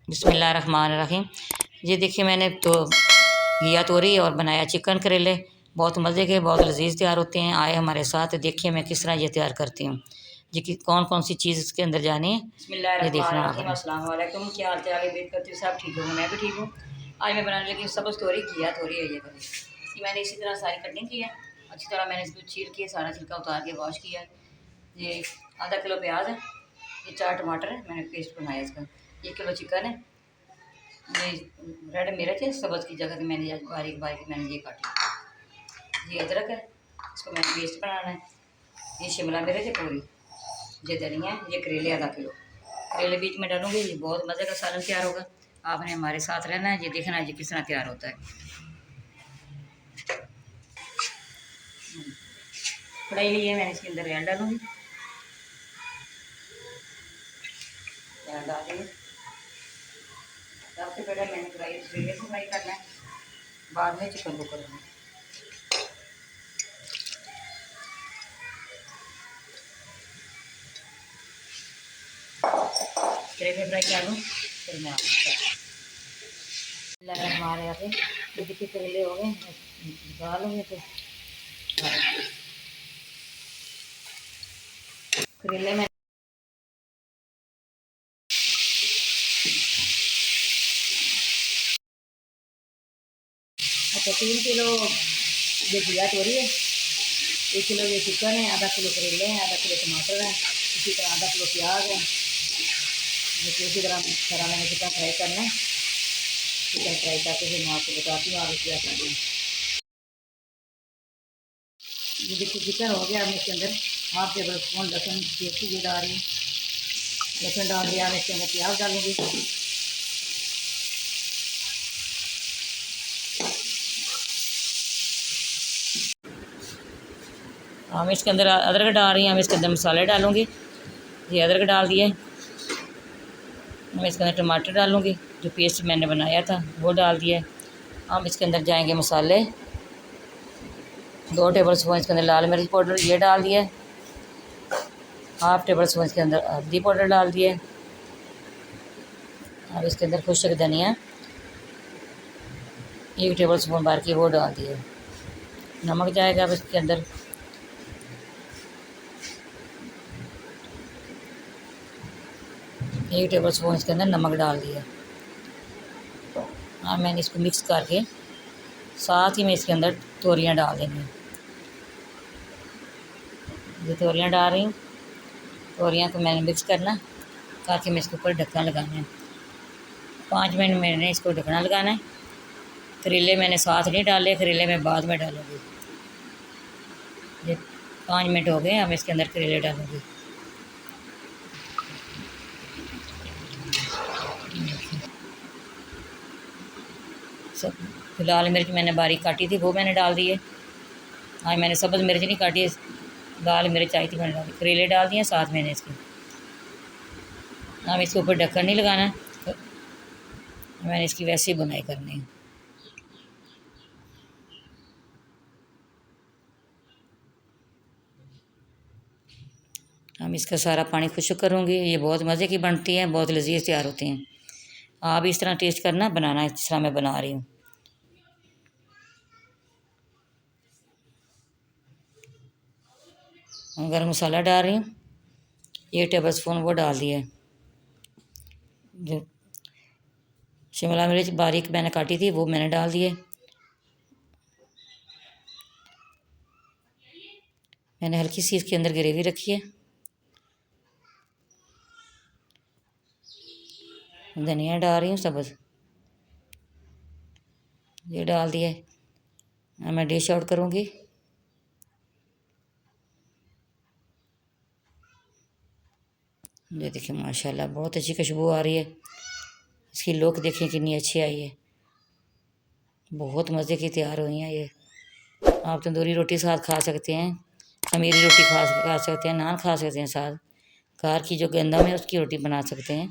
बिस्मिल्लाहिर्रहमानिर्रहीम। ये देखिए मैंने तो घिया तोरी और बनाया चिकन करेले। बहुत मज़े के, बहुत लजीज तैयार होते हैं। आए हमारे साथ, देखिए मैं किस तरह ये तैयार करती हूँ। जी कि कौन कौन सी चीज़ इसके अंदर जानी है, ये देखना आपने। अस्सलाम वालेकुम, क्या हाल चाल है? उम्मीद करती हूँ सब ठीक होंगे, मैं भी ठीक हूँ। आज मैं बनाने लगी सब्ज़ तोरी, घिया तोरी है ये वाली। इसकी मैंने इसी तरह सारी कटिंग की है। अच्छी तरह मैंने इसको छील के सारा छिलका उतार के वॉश किया है। ये आधा किलो प्याज है, ये 4 टमाटर है, मैंने पेस्ट बनाया इसका। 1 किलो चिकन है। ये रेड मिर्च है, सब्ज़ की जगह से मैंने बारीक बारीक मैंने ये काटी। ये अदरक है, इसको मैंने पेस्ट बनाना है। ये शिमला मिर्च है पूरी, ये धनिया है, ये करेले आधा किलो। करेले बीच में डालूंगी, ये बहुत मज़े का सालन तैयार होगा। आपने हमारे साथ रहना है, ये देखना है ये किस तरह तैयार होता है। कढ़ाई ली है मैंने, इसके अंदर तेल डालूंगी। तेल डाल दिए। सबसे पहले मैंने कढ़ाई करेले को फ्राई करना है, बाद में चिकन को करूँगी। करेले फ्राई कर लूँ, फिर मैं हमारे यहाँ पे देखिए करेले हो गए, डालूंगे तो करेले में अच्छा 3 किलो ये घिया तोरी है, 1 किलो ये चिकन है, आधा किलो करेले हैं, आधा किलो टमाटर है, इसी तरह आधा किलो प्याज है। जैसे इसी तरह मैंने चिकन फ्राई करना है। चिकन फ्राई करके फिर मैं आपको बताती हूँ आगे क्या करना है। ये देखिए चिकन हो गया। मैं इसके अंदर हाफ टेबल स्पून लहसुन पेस्ट ये डाल रही हूँ। लहसुन डाल दिया, मैं इसके अंदर प्याज डालूँगी। हम इसके अंदर अदरक डाल रही हैं, हम इसके अंदर मसाले डालूँगी। ये अदरक डाल दिए। मैं इसके अंदर टमाटर डालूँगी, जो पेस्ट मैंने बनाया था वो डाल दिया। हम इसके अंदर जाएंगे मसाले। 2 टेबल स्पून इसके अंदर लाल मिर्च पाउडर ये डाल दिया। हाफ टेबल स्पून इसके अंदर हल्दी पाउडर डाल दिए। अब इसके अंदर खुश्क धनिया 1 टेबल स्पून भर के वो डाल दिए। नमक जाएगा अब इसके अंदर। एक टेबल स्पून इसके अंदर नमक डाल दिया। हाँ मैंने इसको मिक्स करके साथ ही मैं इसके अंदर तोरियां डाल देंगी। ये तोरियां डाल रही हूँ। तोरियां को मैंने मिक्स करना करके मैं इसके ऊपर ढक्कन लगाना है। 5 मिनट मैंने इसको ढकना लगाना है। करेले मैंने साथ नहीं डाले, करेले मैं बाद में डालूँगी। ये 5 मिनट हो गए, अब इसके अंदर करेले डालूँगी। सब लाल मिर्च मैंने बारीक काटी थी वो मैंने डाल दी है। आज मैंने सब्ज़ मिर्च नहीं काटी, लाल मिर्च आई थी मैंने डाली। करेले डाल दिए साथ मैंने इसके। अब इसके ऊपर ढक्कन नहीं लगाना, तो मैंने इसकी वैसे ही बुनाई करनी है। हम इसका सारा पानी खुश्क करूँगी। ये बहुत मज़े की बनती हैं, बहुत लजीज तैयार होती हैं। आप इस तरह टेस्ट करना, बनाना इस तरह मैं बना रही हूँ। गरम मसाला डाल रही हूँ, 1 टेबल स्पून वो डाल दिया। जो शिमला मिर्च बारीक मैंने काटी थी वो मैंने डाल दिए। मैंने हल्की सी इसके अंदर ग्रेवी रखी है। धनिया डाल रही हूँ सब्ज़, ये डाल दिया। अब मैं डिश आउट करूँगी। ये देखिए माशाल्लाह बहुत अच्छी खुशबू आ रही है। इसकी लुक देखिए कितनी अच्छी आई है, बहुत मज़े की तैयार हुई हैं ये। आप तंदूरी रोटी साथ खा सकते हैं, खमीरी रोटी खा सकते हैं, नान खा सकते हैं साथ। घर की जो गंदम है उसकी रोटी बना सकते हैं।